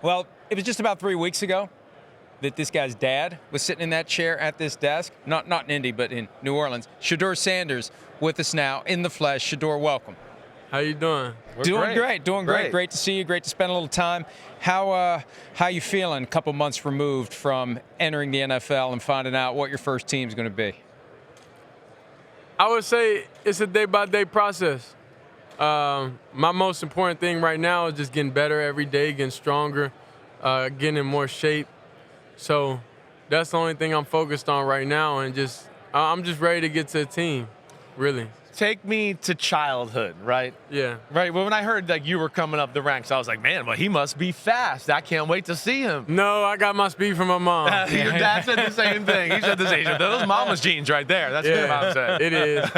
Well, it was just about 3 weeks ago that this guy's dad was sitting in that chair at this desk, not in Indy, but in New Orleans. Shedeur Sanders with us now in the flesh. Shedeur, welcome. How you doing? Doing great. Great to see you. Great to spend a little time. How you feeling a couple months removed from entering the NFL and finding out what your first team's going to be? I would say it's a day-by-day process. My most important thing right now is just getting better every day, getting stronger, getting in more shape. So that's the only thing I'm focused on right now, and I'm just ready to get to a team, really. Take me to childhood, right? Yeah. Right. Well, when I heard that you were coming up the ranks, I was like, man, well, he must be fast. I can't wait to see him. No, I got my speed from my mom. Your dad said the same thing. He said the same thing. Those mama's genes right there. That's what your mom said. It is.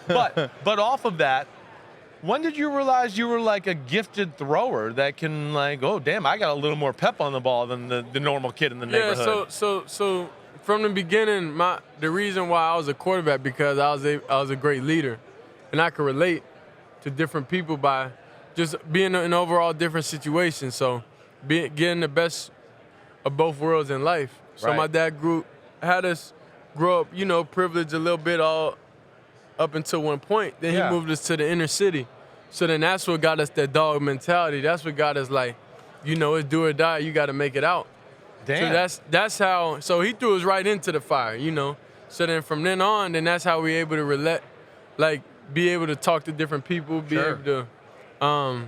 But off of that, when did you realize you were like a gifted thrower that can like, oh, damn, I got a little more pep on the ball than the normal kid in the neighborhood? So from the beginning, the reason why I was a quarterback because I was a great leader, and I could relate to different people by just being in overall different situations. So getting the best of both worlds in life. So Right. my dad had us grow up, privileged a little bit all up until one point. Then Yeah. he moved us to the inner city. So then that's what got us that dog mentality. That's what got us like, it's do or die. You got to make it out. Damn. So that's how. So he threw us right into the fire. So then from then on, that's how we able to be able to talk to different people, be Sure. able to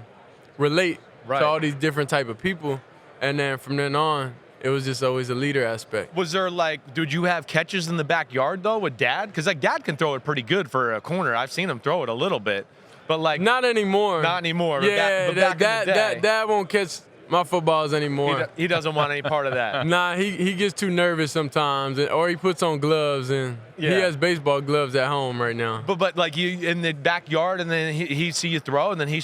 relate Right. to all these different type of people, and then from then on, it was just always a leader aspect. Was there did you have catches in the backyard though with dad? Because dad can throw it pretty good for a corner. I've seen him throw it a little bit, but Not anymore. Not anymore. Yeah, but back in the day, dad won't catch my footballs anymore. he doesn't want any part of that. Nah, he gets too nervous sometimes, or he puts on gloves, and he Yeah. has baseball gloves at home right now. But like you in the backyard, and then he see you throw, and then did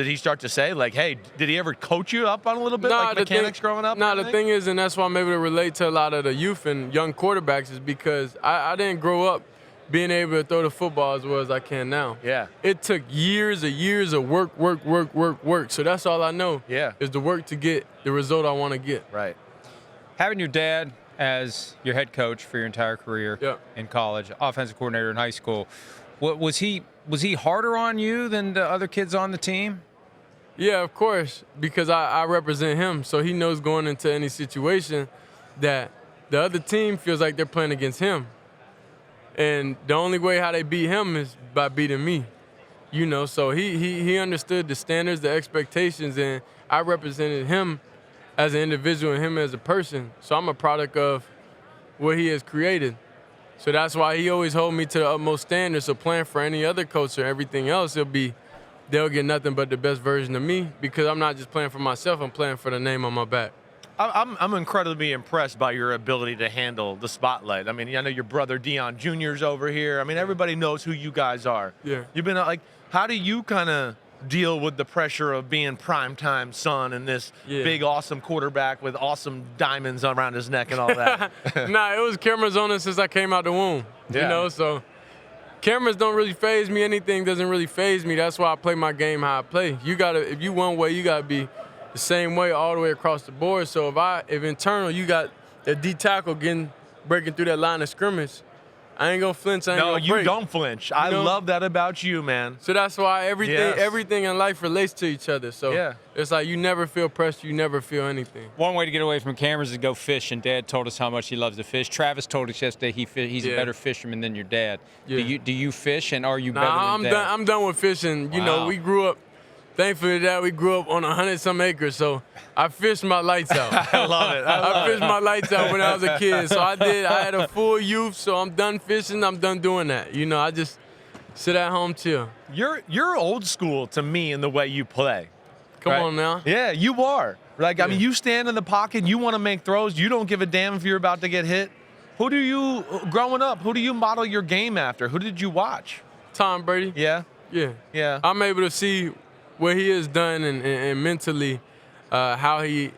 he start to say like, hey, did he ever coach you up on a little bit, like mechanics growing up? Nah, the thing is, and that's why I'm able to relate to a lot of the youth and young quarterbacks, is because I didn't grow up being able to throw the football as well as I can now. Yeah. It took years of work. So that's all I know. Yeah. Is the work to get the result I want to get. Right. Having your dad as your head coach for your entire career Yep. in college, offensive coordinator in high school, was he harder on you than the other kids on the team? Yeah, of course, because I represent him, so he knows going into any situation that the other team feels like they're playing against him. And the only way how they beat him is by beating me. So he understood the standards, the expectations, and I represented him as an individual and him as a person. So I'm a product of what he has created. So that's why he always hold me to the utmost standards. So playing for any other coach or everything else, they'll get nothing but the best version of me, because I'm not just playing for myself, I'm playing for the name on my back. I'm incredibly impressed by your ability to handle the spotlight. I mean, I know your brother Dion Jr.'s over here. I mean, everybody knows who you guys are. Yeah. You've been how do you kind of deal with the pressure of being primetime son and this big, awesome quarterback with awesome diamonds around his neck and all that? Nah, it was cameras on us since I came out the womb. Yeah. So cameras don't really faze me. Anything doesn't really faze me. That's why I play my game how I play. If you one way, you gotta be the same way all the way across the board. So if internal, you got the D tackle breaking through that line of scrimmage, I ain't gonna flinch. I ain't gonna break. No, you don't flinch. I love that about you, man. So that's why everything in life relates to each other. So it's like you never feel pressure, you never feel anything. One way to get away from cameras is to go fish, and Dad told us how much he loves to fish. Travis told us yesterday he's a better fisherman than your dad. Yeah. Do you fish, and are you better than Dad? I'm done with fishing. Wow. We grew up. Thankfully, we grew up on 100-some acres, so I fished my lights out. I love it. I fished my lights out when I was a kid, so I had a full youth, so I'm done fishing. I'm done doing that. I just sit at home, chill. You're old school to me in the way you play. Come on now. Yeah, you are. I mean, you stand in the pocket, you want to make throws, you don't give a damn if you're about to get hit. Growing up, who do you model your game after? Who did you watch? Tom Brady. Yeah? Yeah. I'm able to see what he has done and mentally, how he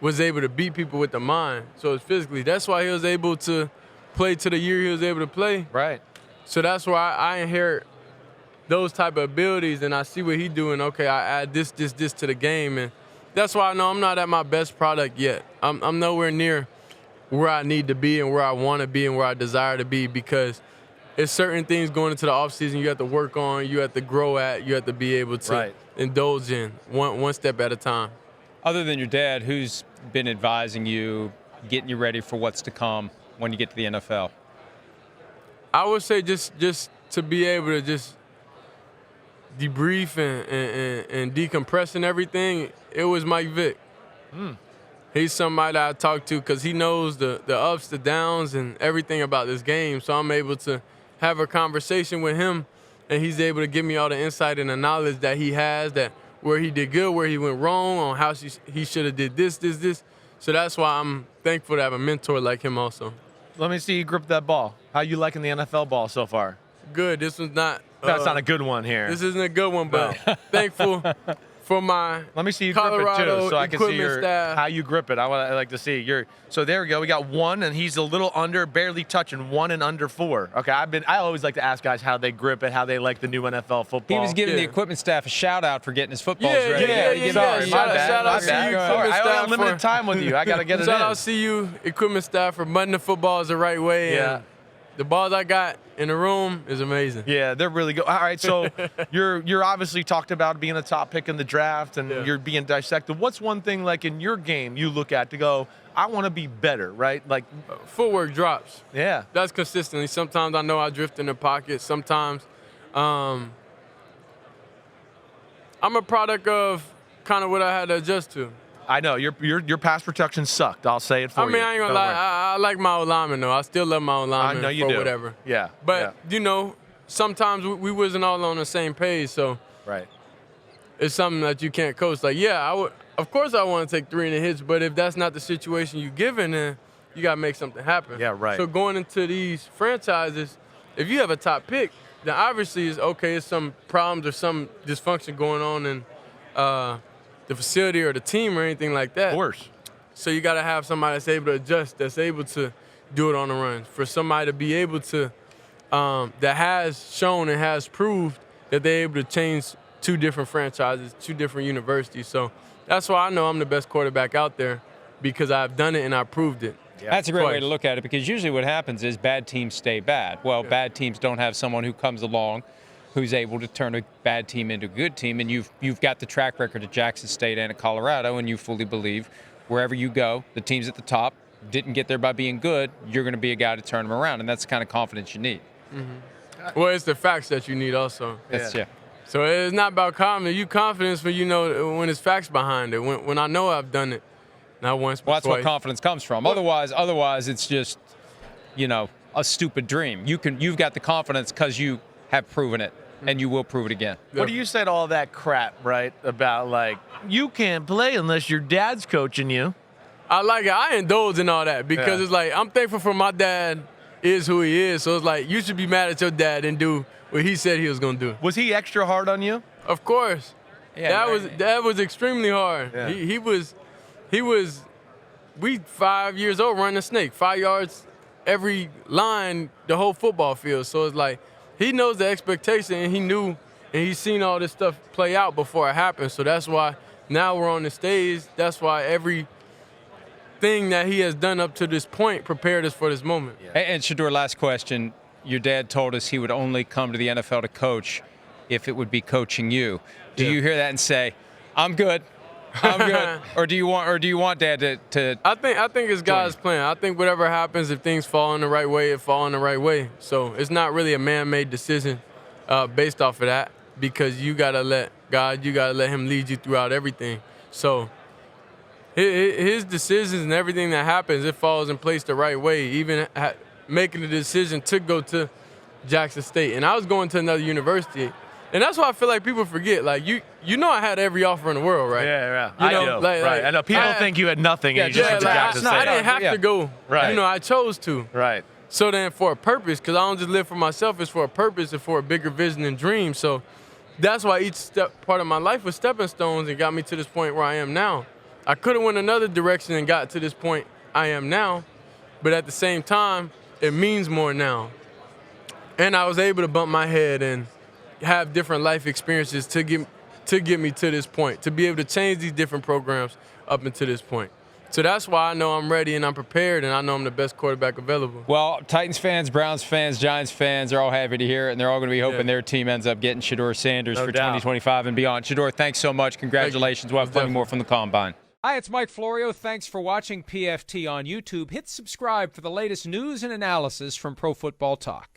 was able to beat people with the mind. So it's physically. That's why he was able to play to the year he was able to play. Right. So that's why I inherit those type of abilities, and I see what he doing. Okay, I add this to the game, and that's why I know I'm not at my best product yet. I'm nowhere near where I need to be and where I want to be and where I desire to be, because it's certain things going into the offseason you have to work on, you have to grow at, you have to be able to indulge in one step at a time. Other than your dad, who's been advising you, getting you ready for what's to come when you get to the NFL? I would say just to be able to just debrief and decompress and everything, it was Mike Vick. He's somebody that I talk to because he knows the ups, the downs, and everything about this game. So I'm able to have a conversation with him, and he's able to give me all the insight and the knowledge that he has, that where he did good, where he went wrong, on how he should have did this. So that's why I'm thankful to have a mentor like him also. Let me see you grip that ball. How you liking the NFL ball so far? Good. This was not. That's not a good one here. This isn't a good one, but thankful for my Let me see you Colorado grip it too, so I can see staff. how you grip it. I like to see So there we go. We got 1, and he's a little under, barely touching 1 and under 4. Okay, I always like to ask guys how they grip it, how they like the new NFL football. He was giving the equipment staff a shout out for getting his footballs ready. Sorry, my bad. Shout out to you, equipment I staff. only have limited time with you. I got to get it in. Shout out to you, equipment staff, for butting the footballs the right way. Yeah. And the balls I got in the room is amazing. Yeah, they're really good. All right, so you're obviously talked about being a top pick in the draft, and you're being dissected. What's one thing, like, in your game you look at to go, I want to be better, right? Like footwork drops. Yeah. That's consistently. Sometimes I know I drift in the pocket. Sometimes I'm a product of kind of what I had to adjust to. I know your pass protection sucked. I'll say it for you. I mean, I ain't gonna lie. I like my old lineman though. I still love my old lineman. I know you for do. Whatever. Yeah. But you know, sometimes we wasn't all on the same page. So it's something that you can't coach. Like, of course I want to take 3 in the hits, but if that's not the situation you given, then you gotta make something happen. Yeah, right. So going into these franchises, if you have a top pick, then obviously it's okay. It's some problems or some dysfunction going on in the facility or the team or anything like that. Of course. So you got to have somebody that's able to adjust, that's able to do it on the run. For somebody to be able to, that has shown and has proved that they're able to change 2 different franchises, 2 different universities. So that's why I know I'm the best quarterback out there, because I've done it and I proved it. Yeah. That's a great way to look at it, because usually what happens is bad teams stay bad. Well, bad teams don't have someone who comes along who's able to turn a bad team into a good team, and you've got the track record at Jackson State and at Colorado, and you fully believe wherever you go, the teams at the top didn't get there by being good, you're going to be a guy to turn them around, and that's the kind of confidence you need. Well, it's the facts that you need also. So it's not about confidence. You confidence when you know when it's facts behind it. When I know I've done it, not once but that's twice. where confidence comes from. Otherwise it's just, a stupid dream. You've got the confidence because you have proven it. And you will prove it again. What do you say to all that crap, right? About, like, you can't play unless your dad's coaching you. I like it. I indulge in all that because it's like, I'm thankful for my dad is who he is. So it's like, you should be mad at your dad and do what he said he was going to do. Was he extra hard on you? Of course. Yeah, that was extremely hard. Yeah. He was, we 5 years old running a snake, 5 yards every line, the whole football field. So it's like, he knows the expectation, and he knew, and he's seen all this stuff play out before it happened. So that's why now we're on the stage. That's why everything that he has done up to this point prepared us for this moment. And Shedeur, last question. Your dad told us he would only come to the NFL to coach if it would be coaching you. Do you hear that and say, I'm good? I'm good. Or do you want Dad to I think it's God's plan. I think whatever happens, if things fall in the right way, it fall in the right way. So it's not really a man-made decision based off of that, because you gotta let God, you gotta let Him lead you throughout everything. So His decisions and everything that happens, it falls in place the right way. Even making the decision to go to Jackson State, and I was going to another university. And that's why I feel like people forget. Like, you know I had every offer in the world, right? Yeah. You know, I do. Right. I know people think you had nothing and you just went to Jackson State. I didn't have to go. Right. You know, I chose to. Right. So then for a purpose, because I don't just live for myself, it's for a purpose and for a bigger vision and dream. So that's why each part of my life was stepping stones and got me to this point where I am now. I could have went another direction and got to this point I am now, but at the same time, it means more now. And I was able to bump my head and have different life experiences to to get me to this point, to be able to change these different programs up until this point. So that's why I know I'm ready and I'm prepared, and I know I'm the best quarterback available. Well, Titans fans, Browns fans, Giants fans are all happy to hear it, and they're all going to be hoping their team ends up getting Shedeur Sanders for 2025 and beyond. Shedeur, thanks so much. Congratulations. We'll have plenty more from the Combine. Hi, it's Mike Florio. Thanks for watching PFT on YouTube. Hit subscribe for the latest news and analysis from Pro Football Talk.